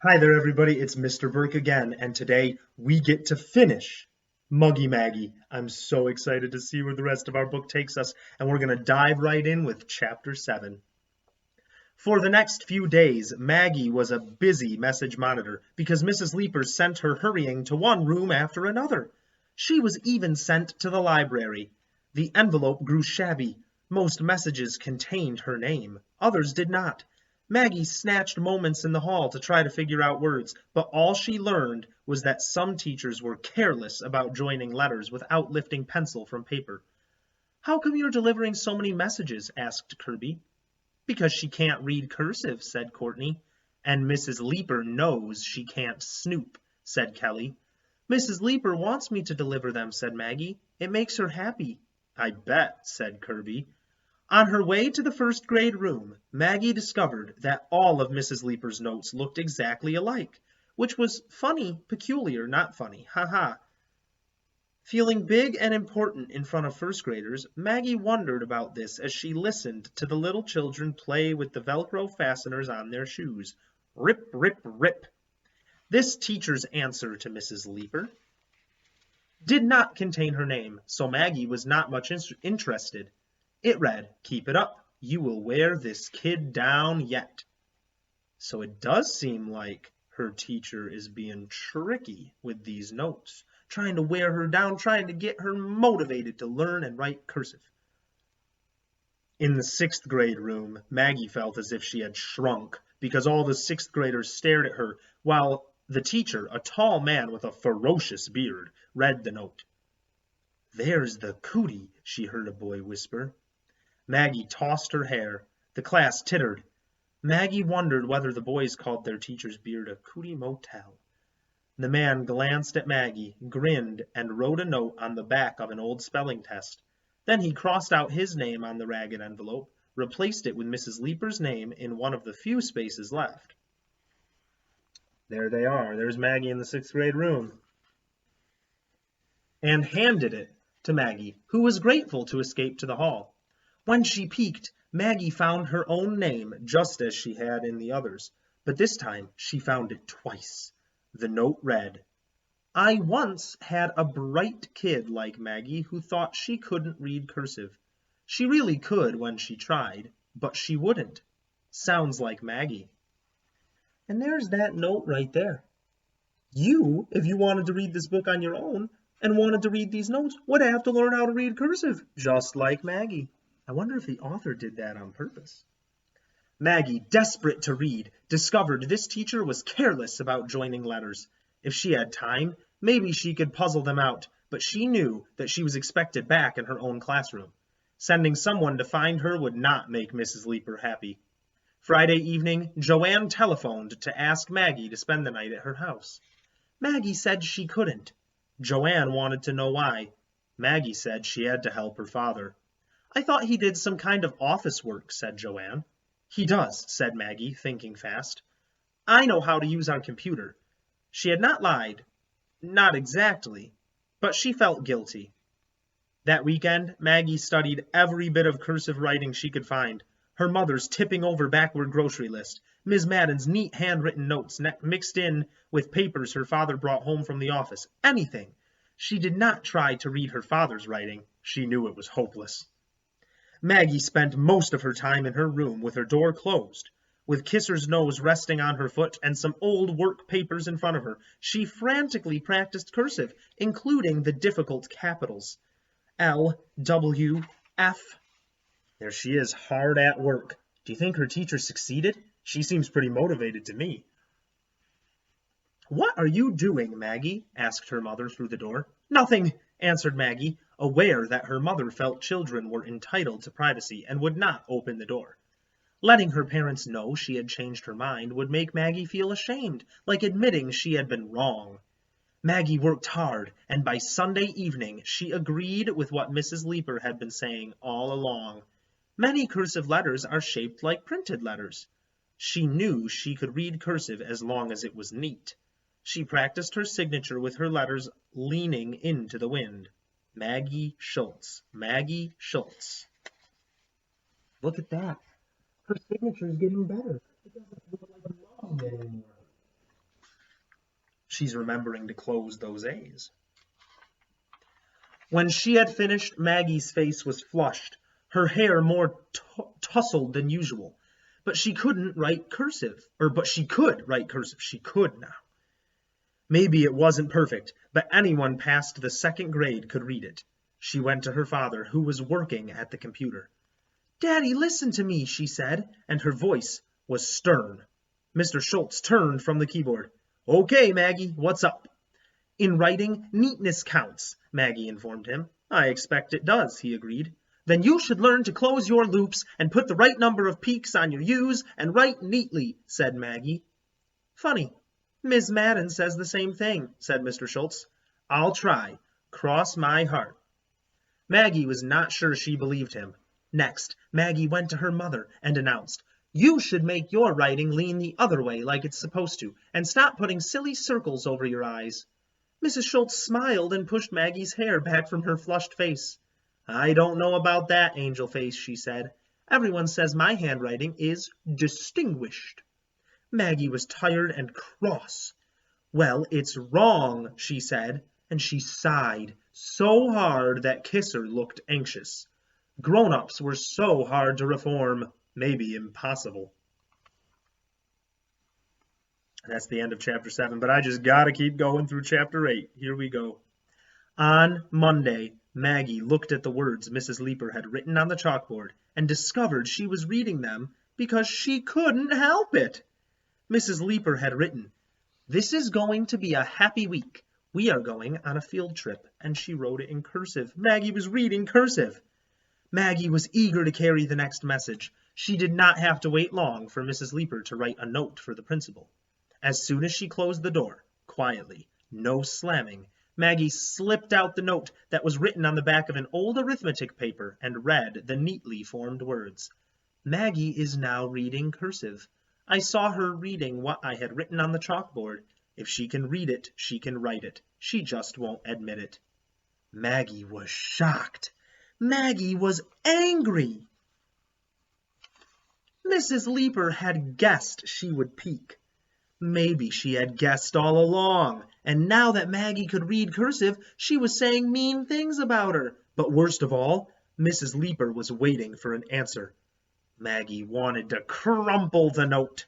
Hi there, everybody. It's Mr. Burke again, and today we get to finish Muggie Maggie. I'm so excited to see where the rest of our book takes us, and we're going to dive right in with Chapter 7. For the next few days, Maggie was a busy message monitor because Mrs. Leeper sent her hurrying to one room after another. She was even sent to the library. The envelope grew shabby. Most messages contained her name, others did not. Maggie snatched moments in the hall to try to figure out words, but all she learned was that some teachers were careless about joining letters without lifting pencil from paper. "How come you're delivering so many messages?" asked Kirby. "Because she can't read cursive," said Courtney. "And Mrs. Leeper knows she can't snoop," said Kelly. "Mrs. Leeper wants me to deliver them," said Maggie. "It makes her happy." "I bet," said Kirby. On her way to the first grade room, Maggie discovered that all of Mrs. Leeper's notes looked exactly alike, which was funny, peculiar, not funny, ha. Feeling big and important in front of first graders, Maggie wondered about this as she listened to the little children play with the Velcro fasteners on their shoes. Rip, rip, rip. This teacher's answer to Mrs. Leeper did not contain her name, so Maggie was not much interested. It read, "Keep it up. You will wear this kid down yet." So it does seem like her teacher is being tricky with these notes, trying to wear her down, trying to get her motivated to learn and write cursive. In the sixth grade room, Maggie felt as if she had shrunk because all the sixth graders stared at her while the teacher, a tall man with a ferocious beard, read the note. "There's the cootie," she heard a boy whisper. Maggie tossed her hair. The class tittered. Maggie wondered whether the boys called their teacher's beard a cootie motel. The man glanced at Maggie, grinned, and wrote a note on the back of an old spelling test. Then he crossed out his name on the ragged envelope, replaced it with Mrs. Leeper's name in one of the few spaces left. There they are. There's Maggie in the sixth grade room. And handed it to Maggie, who was grateful to escape to the hall. When she peeked, Maggie found her own name just as she had in the others, but this time she found it twice. The note read, "I once had a bright kid like Maggie who thought she couldn't read cursive. She really could when she tried, but she wouldn't. Sounds like Maggie." And there's that note right there. You, if you wanted to read this book on your own and wanted to read these notes, would have to learn how to read cursive, just like Maggie. I wonder if the author did that on purpose. Maggie, desperate to read, discovered this teacher was careless about joining letters. If she had time, maybe she could puzzle them out, but she knew that she was expected back in her own classroom. Sending someone to find her would not make Mrs. Leeper happy. Friday evening, Joanne telephoned to ask Maggie to spend the night at her house. Maggie said she couldn't. Joanne wanted to know why. Maggie said she had to help her father. "I thought he did some kind of office work," said Joanne. "He does," said Maggie, thinking fast. "I know how to use our computer." She had not lied. Not exactly. But she felt guilty. That weekend, Maggie studied every bit of cursive writing she could find. Her mother's tipping over backward grocery list, Ms. Madden's neat handwritten notes mixed in with papers her father brought home from the office. Anything. She did not try to read her father's writing. She knew it was hopeless. Maggie spent most of her time in her room with her door closed. With Kisser's nose resting on her foot and some old work papers in front of her, she frantically practiced cursive, including the difficult capitals. L, W, F. There she is, hard at work. Do you think her teacher succeeded? She seems pretty motivated to me. "What are you doing, Maggie?" asked her mother through the door. "Nothing," answered Maggie, aware that her mother felt children were entitled to privacy and would not open the door. Letting her parents know she had changed her mind would make Maggie feel ashamed, like admitting she had been wrong. Maggie worked hard, and by Sunday evening she agreed with what Mrs. Leeper had been saying all along. Many cursive letters are shaped like printed letters. She knew she could read cursive as long as it was neat. She practiced her signature with her letters leaning into the wind. Maggie Schultz. Maggie Schultz. Look at that. Her signature is getting better. It doesn't look like a mom anymore. She's remembering to close those A's. When she had finished, Maggie's face was flushed, her hair more tousled than usual. But she couldn't write cursive. But she could write cursive. She could now. Maybe it wasn't perfect, but anyone past the second grade could read it. She went to her father, who was working at the computer. "Daddy, listen to me," she said, and her voice was stern. Mr. Schultz turned from the keyboard. "Okay, Maggie, what's up?" "In writing, neatness counts," Maggie informed him. "I expect it does," he agreed. "Then you should learn to close your loops and put the right number of peaks on your U's and write neatly," said Maggie. "Funny. Miss Madden says the same thing," said Mr. Schultz. "I'll try. Cross my heart." Maggie was not sure she believed him. Next, Maggie went to her mother and announced, "You should make your writing lean the other way like it's supposed to, and stop putting silly circles over your eyes." Mrs. Schultz smiled and pushed Maggie's hair back from her flushed face. "I don't know about that, Angel Face," she said. "Everyone says my handwriting is distinguished." Maggie was tired and cross. "Well, it's wrong," she said, and she sighed so hard that Kisser looked anxious. Grown-ups were so hard to reform, maybe impossible. That's the end of chapter 7, but I just gotta keep going through chapter 8. Here we go. On Monday, Maggie looked at the words Mrs. Leeper had written on the chalkboard and discovered she was reading them because she couldn't help it. Mrs. Leeper had written, "This is going to be a happy week. We are going on a field trip," and she wrote it in cursive. Maggie was reading cursive. Maggie was eager to carry the next message. She did not have to wait long for Mrs. Leeper to write a note for the principal. As soon as she closed the door, quietly, no slamming, Maggie slipped out the note that was written on the back of an old arithmetic paper and read the neatly formed words. "Maggie is now reading cursive. I saw her reading what I had written on the chalkboard. If she can read it, she can write it. She just won't admit it." Maggie was shocked. Maggie was angry. Mrs. Leeper had guessed she would peek. Maybe she had guessed all along, and now that Maggie could read cursive, she was saying mean things about her. But worst of all, Mrs. Leeper was waiting for an answer. Maggie wanted to crumple the note.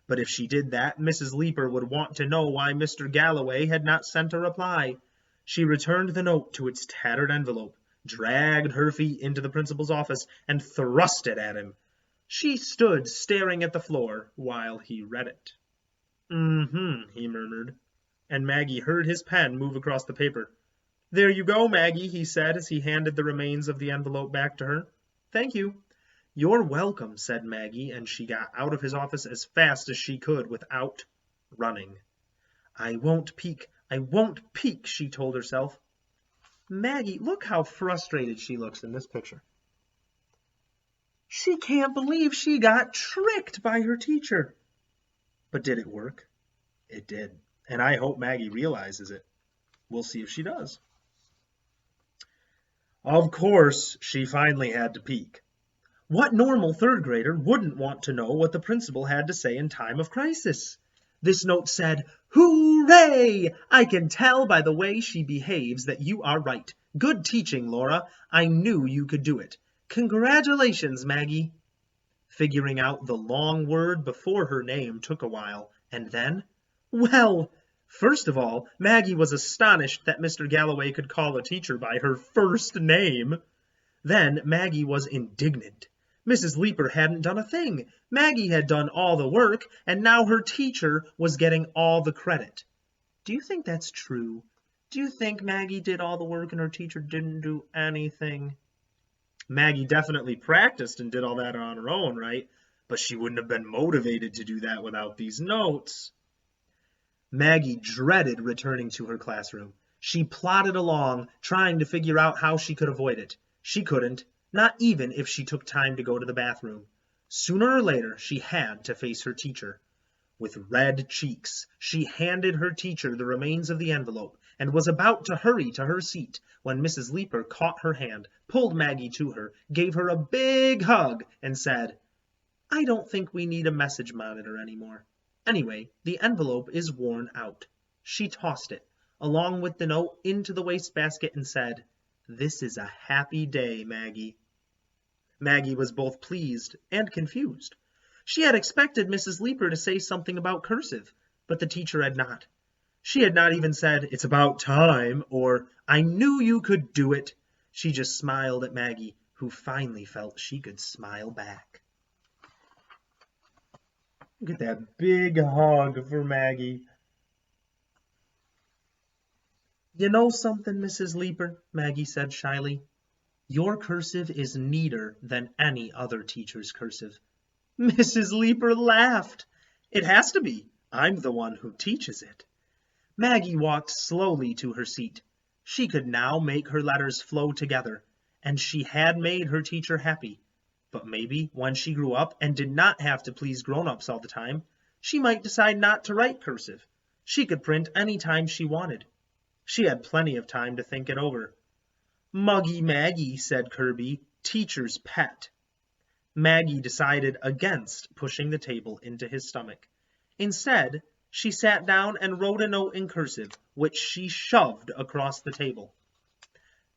But if she did that, Mrs. Leeper would want to know why Mr. Galloway had not sent a reply. She returned the note to its tattered envelope, dragged her feet into the principal's office, and thrust it at him. She stood staring at the floor while he read it. He murmured, and Maggie heard his pen move across the paper. "There you go, Maggie," he said as he handed the remains of the envelope back to her. "Thank you." "You're welcome," said Maggie, and she got out of his office as fast as she could without running. "I won't peek, she told herself. Maggie, look how frustrated she looks in this picture. She can't believe she got tricked by her teacher. But did it work? It did, and I hope Maggie realizes it. We'll see if she does. Of course, she finally had to peek. What normal third grader wouldn't want to know what the principal had to say in time of crisis? This note said, "Hooray! I can tell by the way she behaves that you are right. Good teaching, Laura. I knew you could do it. Congratulations, Maggie." Figuring out the long word before her name took a while, and then, well, first of all, Maggie was astonished that Mr. Galloway could call a teacher by her first name. Then Maggie was indignant. Mrs. Leeper hadn't done a thing. Maggie had done all the work, and now her teacher was getting all the credit. Do you think that's true? Do you think Maggie did all the work and her teacher didn't do anything? Maggie definitely practiced and did all that on her own, right? But she wouldn't have been motivated to do that without these notes. Maggie dreaded returning to her classroom. She plodded along, trying to figure out how she could avoid it. She couldn't, not even if she took time to go to the bathroom. Sooner or later, she had to face her teacher. With red cheeks, she handed her teacher the remains of the envelope and was about to hurry to her seat when Mrs. Leeper caught her hand, pulled Maggie to her, gave her a big hug, and said, "I don't think we need a message monitor anymore. Anyway, the envelope is worn out. She tossed it, along with the note, into the wastebasket and said, "This is a happy day, Maggie." Maggie was both pleased and confused. She had expected Mrs. Leeper to say something about cursive, but the teacher had not. She had not even said, "It's about time," or "I knew you could do it." She just smiled at Maggie, who finally felt she could smile back. Look at that big hug for Maggie. "You know something, Mrs. Leeper," Maggie said shyly. "Your cursive is neater than any other teacher's cursive." Mrs. Leeper laughed. "It has to be. I'm the one who teaches it." Maggie walked slowly to her seat. She could now make her letters flow together, and she had made her teacher happy. But maybe when she grew up and did not have to please grown-ups all the time, she might decide not to write cursive. She could print any time she wanted. She had plenty of time to think it over. "Muggie Maggie," said Kirby, "teacher's pet." Maggie decided against pushing the table into his stomach. Instead, she sat down and wrote a note in cursive, which she shoved across the table.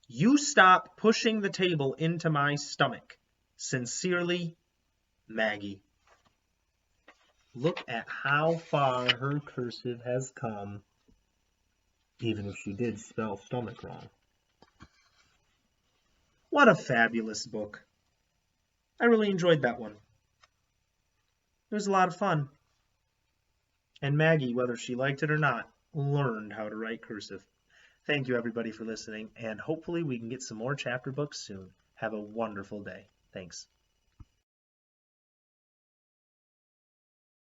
"You stop pushing the table into my stomach. Sincerely, Maggie." Look at how far her cursive has come, even if she did spell stomach wrong. What a fabulous book. I really enjoyed that one. It was a lot of fun. And Maggie, whether she liked it or not, learned how to write cursive. Thank you, everybody, for listening, and hopefully we can get some more chapter books soon. Have a wonderful day. Thanks.